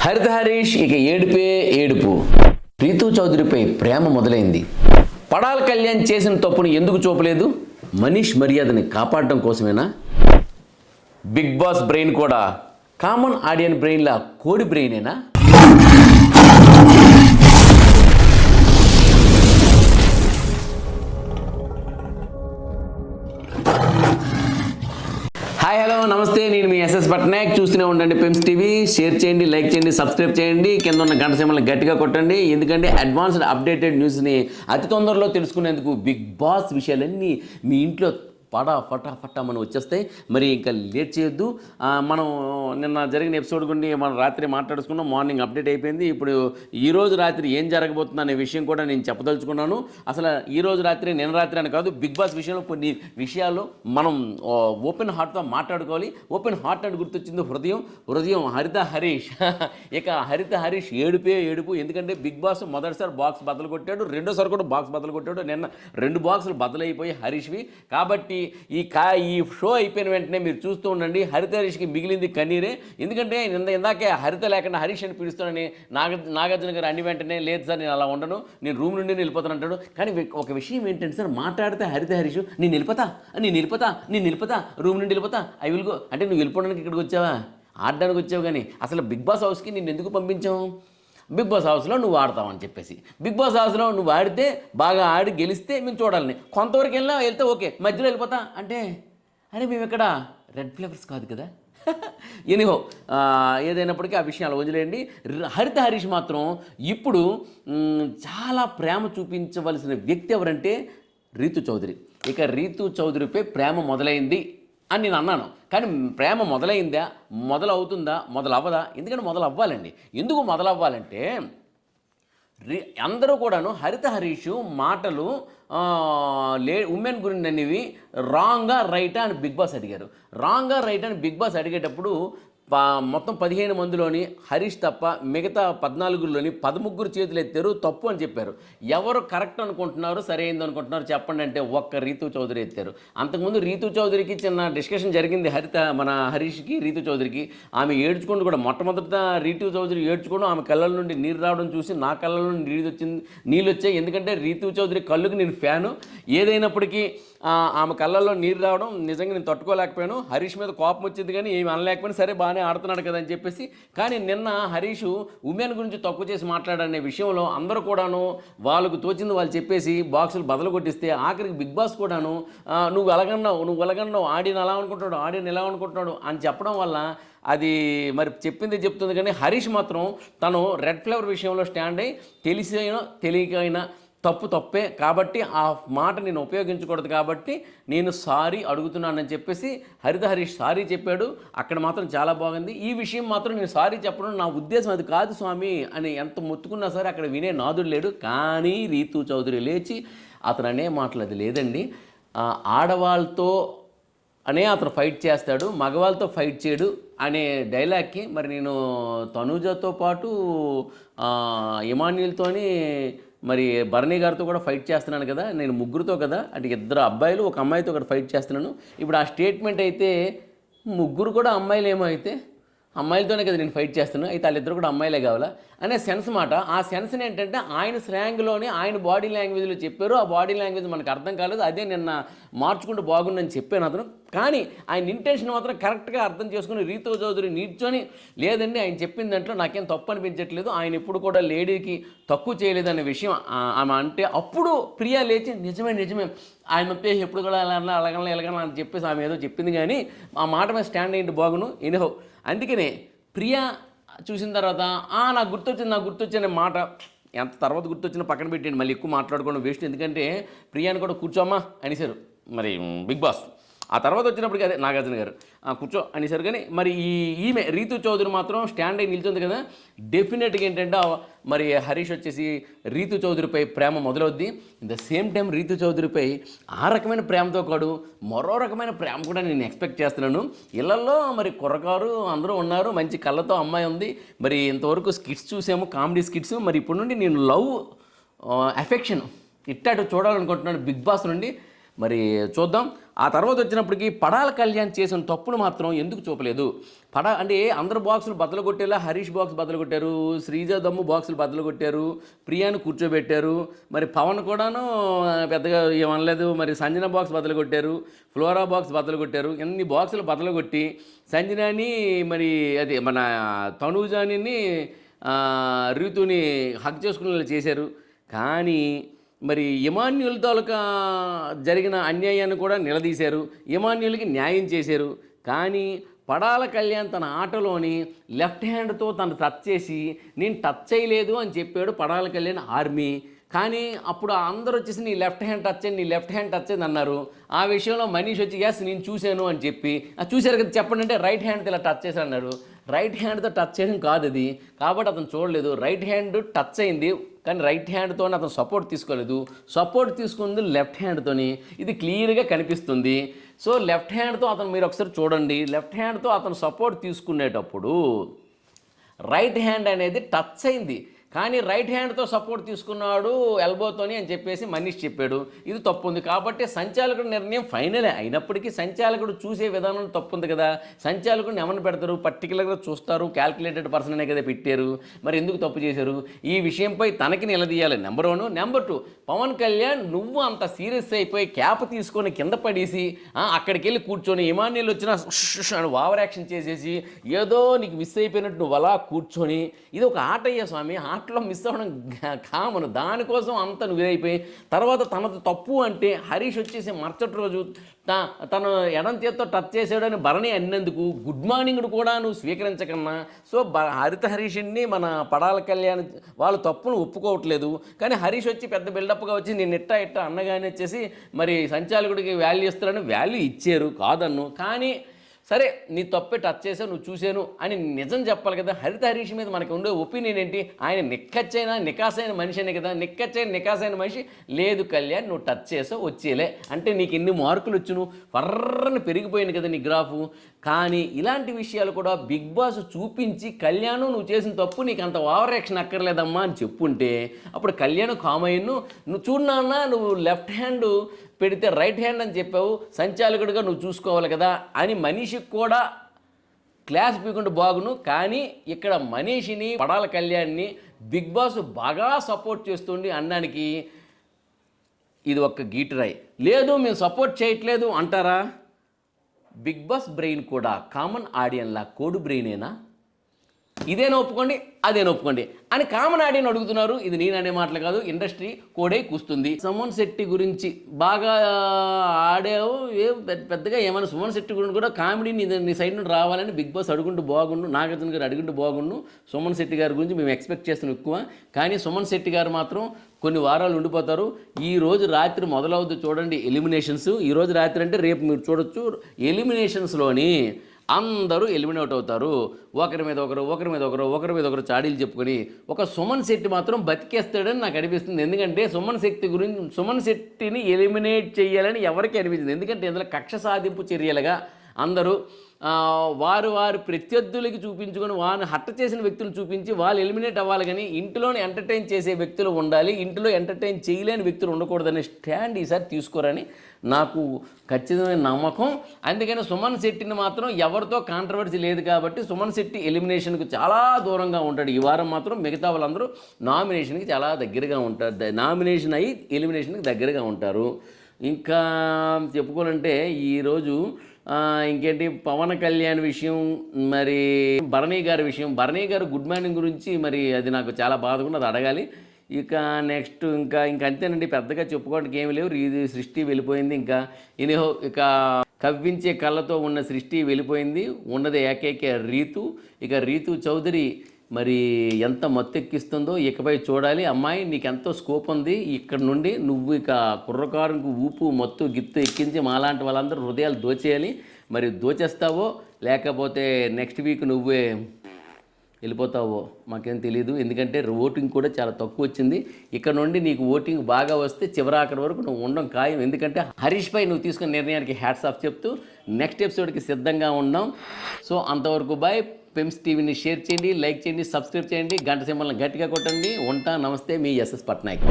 హరిత హరీష్ ఇక ఏడుపే ఏడుపు. రీతూ చౌదరిపై ప్రేమ మొదలైంది. పడాల్ కళ్యాణ్ చేసిన తప్పును ఎందుకు చూపలేదు? మనీష్ మర్యాదని కాపాడడం కోసమేనా? బిగ్ బాస్ బ్రెయిన్ కూడా కామన్ ఆడియన్ బ్రెయిన్లా కోడి బ్రెయినేనా? హాయ్ హలో నమస్తే, నేను మీ ఎస్ఎస్ పట్నాయక్. చూస్తూనే ఉండండి పెమ్స్ టీవీ. షేర్ చేయండి, లైక్ చేయండి, సబ్స్క్రైబ్ చేయండి. కింద ఉన్న గంట సింబల్ని గట్టిగా కొట్టండి. ఎందుకంటే అడ్వాన్స్డ్ అప్డేటెడ్ న్యూస్ని అతి తొందరలో తెలుసుకునేందుకు బిగ్ బాస్ విషయాలన్నీ మీ ఇంట్లో ఫటాఫటా మనం వచ్చేస్తాయి. మరి ఇంకా లేట్ చేయొద్దు. మనం నిన్న జరిగిన ఎపిసోడ్ గురించి మనం రాత్రి మాట్లాడుకున్నాం. మార్నింగ్ అప్డేట్ అయిపోయింది. ఇప్పుడు ఈరోజు రాత్రి ఏం జరగబోతుంది అనే విషయం కూడా నేను చెప్పదలుచుకున్నాను. అసలు ఈరోజు రాత్రి నిన్న రాత్రి అని కాదు, బిగ్ బాస్ విషయంలో కొన్ని విషయాలు మనం ఓపెన్ హార్ట్తో మాట్లాడుకోవాలి. ఓపెన్ హార్ట్ అని గుర్తొచ్చింది హృదయం హరిత హరీష్. ఇక హరిత హరీష్ ఏడుపే ఏడుపు. ఎందుకంటే బిగ్ బాస్ మొదటిసారి బాక్స్ బద్దలు కొట్టాడు, రెండోసారి కూడా బాక్స్ బద్దలు కొట్టాడు. నిన్న 2 బాక్సులు బద్దలైపోయి హరీష్వి. కాబట్టి ఈ షో అయిపోయిన వెంటనే మీరు చూస్తూ ఉండండి. హరిత హరీష్కి మిగిలింది కన్నీరే. ఎందుకంటే ఇందాకే హరిత లేకుండా హరీష్ అని పిలుస్తానని నాగార్జున గారు అన్ని వెంటనే లేదు సార్ నేను అలా ఉండను, నేను రూమ్ నుండి వెళ్ళిపోతాను అంటాడు. కానీ ఒక విషయం ఏంటంటే సార్, మాట్లాడితే హరిత హరీష్ నేను వెళ్ళిపోతా రూమ్ నుండి వెళ్ళిపోతా, ఐ విల్ గో అంటే నువ్వు వెళ్ళిపోవడానికి ఇక్కడికి వచ్చావా? ఆడడానికి వచ్చావు. కానీ అసలు బిగ్ బాస్ హౌస్కి నిన్ను ఎందుకు పంపించావు? బిగ్ బాస్ హౌస్లో నువ్వు ఆడతావని చెప్పేసి. బిగ్ బాస్ హౌస్లో నువ్వు ఆడితే బాగా ఆడి గెలిస్తే మేము చూడాలని, కొంతవరకు వెళ్తే ఓకే, మధ్యలో వెళ్ళిపోతా అంటే మేము ఇక్కడ రెడ్ ఫ్లేవర్స్ కాదు కదా. ఎనీహో ఏదైనప్పటికీ ఆ విషయాలు వదిలేయండి. హరిత హరీష్ మాత్రం ఇప్పుడు చాలా ప్రేమ చూపించవలసిన వ్యక్తి ఎవరంటే రీతూ చౌదరి. ఇక రీతూ చౌదరిపై ప్రేమ మొదలైంది అని నేను అన్నాను. కానీ ప్రేమ మొదలైందా, మొదలవుతుందా, మొదలవ్వదా? ఎందుకంటే మొదలవ్వాలండి. ఎందుకు మొదలవ్వాలంటే అందరూ కూడాను హరిత హరీష్ మాటలు ఉమెన్ గురించి అనేవి రాంగా రైటా అని బిగ్ బాస్ అడిగారు. రాంగా రైటా అని బిగ్ బాస్ అడిగేటప్పుడు మొత్తం 15 మందిలోని హరీష్ తప్ప మిగతా 14లోని 13 చేతులు ఎత్తారు, తప్పు అని చెప్పారు. ఎవరు కరెక్ట్ అనుకుంటున్నారు, సరైంది అనుకుంటున్నారు చెప్పండి అంటే ఒక్క రీతూ చౌదరి ఎత్తారు. అంతకుముందు రీతూ చౌదరికి చిన్న డిస్కషన్ జరిగింది మన హరీష్కి రీతూ చౌదరికి. ఆమె ఏడ్చుకుంటూ కూడా మొట్టమొదట రీతూ చౌదరి ఏడ్చుకోవడం, ఆమె కళ్ళ నుండి నీరు రావడం చూసి నా కళ్ళ నుండి నీళ్ళు వచ్చాయి. ఎందుకంటే రీతూ చౌదరి కళ్ళుకి నేను ఫ్యాను. ఏదైనప్పటికీ ఆమె కళ్ళల్లో నీరు రావడం నిజంగా నేను తట్టుకోలేకపోయాను. హరీష్ మీద కోపం వచ్చింది కానీ ఏమి అనలేకపోయినా సరే బాగానే ఆడుతున్నాడు కదా అని చెప్పేసి. కానీ నిన్న హరీష్ ఉమెన్ గురించి తక్కువ చేసి మాట్లాడనే విషయంలో అందరూ కూడాను వాళ్ళకు తోచింది వాళ్ళు చెప్పేసి బాక్సులు బదులు కొట్టిస్తే ఆఖరికి బిగ్ బాస్ కూడాను నువ్వు అలగన్నావు ఆడిని అలా అనుకుంటాడు, ఆడిని ఎలా అనుకుంటున్నాడు అని చెప్పడం వల్ల అది మరి చెప్పింది చెప్తుంది. కానీ హరీష్ మాత్రం తను రెడ్ ఫ్లేవర్ విషయంలో స్టాండ్ అయ్యి తెలిసైనా తెలియకైనా తప్పే కాబట్టి ఆ మాట నేను ఉపయోగించకూడదు కాబట్టి నేను సారీ అడుగుతున్నానని చెప్పేసి హరిత హరీష్ సారీ చెప్పాడు. అక్కడ మాత్రం చాలా బాగుంది. ఈ విషయం మాత్రం నేను సారీ చెప్పడం నా ఉద్దేశం అది కాదు స్వామి అని ఎంత మొత్తుకున్నా సరే అక్కడ వినే నాదుడు లేడు. కానీ రీతూ చౌదరి లేచి అతను అనే మాటలు అది లేదండి, ఆడవాళ్ళతో అనే అతను ఫైట్ చేస్తాడు, మగవాళ్ళతో ఫైట్ చేయడు అనే డైలాగ్కి మరి నేను తనూజతో పాటు ఇమాన్యుల్తోని మరి భరణి గారితో కూడా ఫైట్ చేస్తున్నాను కదా, నేను ముగ్గురుతో కదా, అంటే 2 అబ్బాయిలు 1 అమ్మాయితో కూడా ఫైట్ చేస్తున్నాను. ఇప్పుడు ఆ స్టేట్మెంట్ అయితే ముగ్గురు కూడా అమ్మాయిలు ఏమో అయితే అమ్మాయిలతోనే కదా నేను ఫైట్ చేస్తున్నాను, అయితే వాళ్ళిద్దరు కూడా అమ్మాయిలే కావాలా అనే సెన్స్ మాట. ఆ సెన్స్ని ఏంటంటే ఆయన స్లాంగ్లోనే ఆయన బాడీ లాంగ్వేజ్లో చెప్పారు. ఆ బాడీ లాంగ్వేజ్ మనకు అర్థం కాలేదు. అదే నిన్న మార్చుకుంటూ బాగుందని చెప్పాను అతను. కానీ ఆయన ఇంటెన్షన్ మాత్రం కరెక్ట్గా అర్థం చేసుకుని రీతూ చౌదరి నిల్చొని లేదండి ఆయన చెప్పిన దాంట్లో నాకేం తప్పు అనిపించట్లేదు, ఆయన ఎప్పుడు కూడా లేడీకి తక్కువ చేయలేదనే విషయం ఆమె అంటే అప్పుడు ప్రియా లేచి నిజమే ఆయన ఎప్పుడు కూడా ఎలాగలా అని చెప్పేసి ఆమె ఏదో చెప్పింది. కానీ ఆ మాట మీద స్టాండ్ అయ్యింది బాగును. ఎనిహో అందుకనే ప్రియా చూసిన తర్వాత నాకు గుర్తొచ్చింది అనే మాట ఎంత తర్వాత గుర్తొచ్చినా పక్కన పెట్టండి, మళ్ళీ ఎక్కువ మాట్లాడుకోవడం వేస్ట్. ఎందుకంటే ప్రియాని కూడా కూర్చోమ్మా అనేసారు మరి బిగ్ బాస్. ఆ తర్వాత వచ్చినప్పటికీ అదే నాగార్జున గారు కూర్చో అనేసారు. కానీ మరి ఈమె రీతూ చౌదరి మాత్రం స్టాండ్ అయి నిల్చుంది కదా. డెఫినెట్గా ఏంటంటే మరి హరీష్ వచ్చేసి రీతూ చౌదరిపై ప్రేమ మొదలవుద్ది. In the same time Rithu చౌదరిపై ఆ రకమైన ప్రేమతో కాదు మరో రకమైన ప్రేమ కూడా నేను ఎక్స్పెక్ట్ చేస్తున్నాను. ఇళ్లలో మరి కుర్రకారు అందరూ ఉన్నారు, మంచి కళ్ళతో అమ్మాయి ఉంది. మరి ఇంతవరకు స్కిట్స్ చూసాము, కామెడీ స్కిట్స్. మరి ఇప్పుడు నుండి నేను లవ్ అఫెక్షన్ ఇట్టాటు చూడాలనుకుంటున్నాను బిగ్ బాస్ నుండి. మరి చూద్దాం. ఆ తర్వాత వచ్చినప్పటికీ పడాల కళ్యాణ్ చేసిన తప్పును మాత్రం ఎందుకు చూపలేదు? అంటే అందరు బాక్సులు బద్దలు కొట్టేలా హరీష్ బాక్స్ బద్దలు కొట్టారు, శ్రీజ దమ్ము బాక్సులు బద్దలు కొట్టారు, ప్రియాను కూర్చోబెట్టారు, మరి పవన్ కూడాను పెద్దగా ఏమనలేదు, మరి సంజన బాక్స్ బద్దలు కొట్టారు, ఫ్లోరా బాక్స్ బద్దలు కొట్టారు. ఎన్ని బాక్సులు బద్దలు కొట్టి సంజనాని మరి అది మన తనూజాని రీతుని హక్ చేసుకునేలా చేశారు. కానీ మరి ఇమాన్యుల్ తాలూకా జరిగిన అన్యాయాన్ని కూడా నిలదీశారు, ఇమాన్యుల్కి న్యాయం చేశారు. కానీ పడాల కళ్యాణ్ తన ఆటలోని లెఫ్ట్ హ్యాండ్తో తను టచ్ చేసి నేను టచ్ చేయలేదు అని చెప్పాడు పడాల కళ్యాణ్ ఆర్మీ. కానీ అప్పుడు అందరూ వచ్చేసి నీ లెఫ్ట్ హ్యాండ్ టచ్ అయ్యింది, నీ లెఫ్ట్ హ్యాండ్ టచ్ అయింది అన్నారు. ఆ విషయంలో మనీష్ వచ్చి ఎస్ నేను చూశాను అని చెప్పి చూశారు కదా చెప్పండి అంటే రైట్ హ్యాండ్తో ఇలా టచ్ చేశాను అన్నాడు. రైట్ హ్యాండ్తో టచ్ చేయడం కాదు అది, కాబట్టి అతను చూడలేదు. రైట్ హ్యాండ్ టచ్ అయింది కానీ రైట్ హ్యాండ్తో అతను సపోర్ట్ తీసుకోలేదు, సపోర్ట్ తీసుకుంది లెఫ్ట్ హ్యాండ్తోని. ఇది క్లియర్గా కనిపిస్తుంది. సో లెఫ్ట్ హ్యాండ్తో అతను మీరు ఒకసారి చూడండి, లెఫ్ట్ హ్యాండ్తో అతను సపోర్ట్ తీసుకునేటప్పుడు రైట్ హ్యాండ్ అనేది టచ్ అయింది కానీ రైట్ హ్యాండ్తో సపోర్ట్ తీసుకున్నాడు ఎల్బోతోని అని చెప్పేసి మనీష్ చెప్పాడు. ఇది తప్పు ఉంది. కాబట్టి సంచాలకుడు నిర్ణయం ఫైనలే అయినప్పటికీ సంచాలకుడు చూసే విధానం తప్పు ఉంది కదా. సంచాలకుడిని ఏమని పెడతారు, పర్టికులర్గా చూస్తారు, క్యాల్కులేటెడ్ పర్సన్ అనే కదా పెట్టారు. మరి ఎందుకు తప్పు చేశారు? ఈ విషయంపై తనకి నిలదీయాలి నెంబర్ 1. నెంబర్ 2, పవన్ కళ్యాణ్ నువ్వు అంత సీరియస్ అయిపోయి క్యాప్ తీసుకొని కింద పడేసి అక్కడికి వెళ్ళి కూర్చొని ఇమాన్యుల్ వచ్చిన ఓవర్ యాక్షన్ చేసేసి ఏదో నీకు మిస్ అయిపోయినట్టు నువ్వు అలా కూర్చొని, ఇది ఒక ఆట అయ్యా స్వామి, ఆటలో మిస్ అవ్వడం కామను. దానికోసం అంత నువ్వు ఇదైపోయి తర్వాత తనది తప్పు అంటే హరీష్ వచ్చేసి మరుసటి రోజు తను ఎడం చేత్తో టచ్ చేసాడని భరణి అన్నందుకు గుడ్ మార్నింగ్ కూడా నువ్వు స్వీకరించకన్నా. సో హరీష్ని మన పడాల కళ్యాణ్ వాళ్ళు తప్పును ఒప్పుకోవట్లేదు. కానీ హరీష్ వచ్చి పెద్ద బిల్డప్గా వచ్చి నేను ఇట్టా అన్నగానే వచ్చేసి మరి సంచాలకుడికి వాల్యూ ఇస్తారని వాల్యూ ఇచ్చారు, కాదన్ను. కానీ సరే నీ తప్పే టచ్ చేసావు, నువ్వు చూశాను అని నిజం చెప్పాలి కదా. హరీష్ మీద మనకు ఉండే ఒపీనియన్ ఏంటి? ఆయన నికాసైన మనిషినే కదా. నికాసైన మనిషి లేదు కళ్యాణ్ నువ్వు టచ్ చేసావు వచ్చేలే అంటే నీకు ఎన్ని మార్కులు వచ్చును వర్రని పెరిగిపోయింది కదా నీ గ్రాఫు. కానీ ఇలాంటి విషయాలు కూడా బిగ్ బాస్ చూపించి కళ్యాణ్ నువ్వు చేసిన తప్పు నీకు అంత ఓవర్ యాక్షన్ అక్కర్లేదమ్మా అని చెప్పుంటే అప్పుడు కళ్యాణ్ కామయ్యను నువ్వు చూడన్నా నువ్వు లెఫ్ట్ హ్యాండ్ పెడితే రైట్ హ్యాండ్ అని చెప్పావు, సంచాలకుడిగా నువ్వు చూసుకోవాలి కదా అని మనీషికి కూడా క్లాస్ పీకుంటూ బాగును. కానీ ఇక్కడ మనీషిని పడాల కళ్యాణ్ని బిగ్ బాస్ బాగా సపోర్ట్ చేస్తుండి అనడానికి ఇది ఒక్క గీటురాయి. లేదు మేము సపోర్ట్ చేయట్లేదు అంటారా? బిగ్ బాస్ బ్రెయిన్ కూడా కామన్ ఆడియన్లా కోడ్ బ్రెయినేనా? ఇదేనా ఒప్పుకోండి అదేనా ఒప్పుకోండి అని కామన్ ఆడియన్ అడుగుతున్నారు. ఇది నేను అనే మాటలు కాదు, ఇండస్ట్రీ కోడే కూస్తుంది. సుమన్ శెట్టి గురించి బాగా ఆడావు, పెద్దగా ఏమైనా సుమన్ శెట్టి గురించి కూడా కామెడీ నీ సైడ్ నుండి రావాలని బిగ్ బాస్ అడుగుంటూ బాగుండు, నాగార్జున గారు అడుగుంటూ బాగుండు. సుమన్ శెట్టి గారి గురించి మేము ఎక్స్పెక్ట్ చేస్తున్నాం ఎక్కువ. కానీ సుమన్ శెట్టి గారు మాత్రం కొన్ని వారాలు ఉండిపోతారు. ఈ రోజు రాత్రి మొదలవుద్ది చూడండి ఎలిమినేషన్స్. ఈరోజు రాత్రి అంటే రేపు మీరు చూడొచ్చు. ఎలిమినేషన్స్లోని అందరూ ఎలిమినేట్ అవుతారు. ఒకరి మీద ఒకరు చాడీలు చెప్పుకొని ఒక సుమన్ శెట్టి మాత్రం బతికేస్తాడని నాకు అనిపిస్తుంది. ఎందుకంటే సుమన్ శెట్టిని ఎలిమినేట్ చేయాలని ఎవరికి అనిపించింది. ఎందుకంటే ఇందులో కక్ష సాధింపు చర్యలుగా అందరూ వారి ప్రత్యర్థులకి చూపించుకొని వారిని హట్ట చేసిన వ్యక్తులు చూపించి వాళ్ళు ఎలిమినేట్ అవ్వాలి. కానీ ఇంట్లోనే ఎంటర్టైన్ చేసే వ్యక్తులు ఉండాలి, ఇంట్లో ఎంటర్టైన్ చేయలేని వ్యక్తులు ఉండకూడదనే స్టాండ్ ఈసారి తీసుకోరని నాకు ఖచ్చితమైన నమ్మకం. అందుకని సుమన్ శెట్టిని మాత్రం ఎవరితో కాంట్రవర్సీ లేదు కాబట్టి సుమన్ శెట్టి ఎలిమినేషన్కు చాలా దూరంగా ఉంటాడు. ఈ వారం మాత్రం మిగతా వాళ్ళందరూ నామినేషన్కి చాలా దగ్గరగా ఉంటారు, నామినేషన్ అయ్యి ఎలిమినేషన్కి దగ్గరగా ఉంటారు. ఇంకా చెప్పుకోవాలంటే ఈరోజు ఇంకేంటి పవన్ కళ్యాణ్ విషయం, మరి భరణి గారి విషయం. భరణి గారు గుడ్ మార్నింగ్ గురించి మరి అది నాకు చాలా బాధగా అది అడగాలి. ఇక నెక్స్ట్ ఇంకా అంతేనండి, పెద్దగా చెప్పుకోవడానికి ఏమి లేవు. సృష్టి వెళ్ళిపోయింది. ఇక కవ్వించే కళ్ళతో ఉన్న సృష్టి వెళ్ళిపోయింది. ఉన్నది ఏకైక రీతు. ఇక రీతు చౌదరి మరి ఎంత మత్తెక్కిస్తుందో ఇకపై చూడాలి. అమ్మాయి నీకెంతో స్కోప్ ఉంది, ఇక్కడ నుండి నువ్వు ఇక కుర్రకారుకు ఊపు మత్తు గిత్తు ఎక్కించి మాలాంటి వాళ్ళందరూ హృదయాలు దోచేయాలి. మరి దోచేస్తావో లేకపోతే నెక్స్ట్ వీక్ నువ్వే వెళ్ళిపోతావో మాకేం తెలియదు. ఎందుకంటే ఓటింగ్ కూడా చాలా తక్కువ వచ్చింది. ఇక్కడ నుండి నీకు ఓటింగ్ బాగా వస్తే చివరాఖరి వరకు నువ్వు ఉండడం ఖాయం. ఎందుకంటే హరీష్ పై నువ్వు తీసుకున్న నిర్ణయానికి హ్యాట్స్ ఆఫ్ చెప్తూ నెక్స్ట్ ఎపిసోడ్కి సిద్ధంగా ఉన్నాం. సో అంతవరకు బాయ్. పెమ్స్ టీవీని షేర్ చేయండి, లైక్ చేయండి, సబ్స్క్రైబ్ చేయండి, గంట సింబల్ని గట్టిగా కొట్టండి. ఉంటా. నమస్తే, మీ ఎస్ఎస్ పట్నాయక్.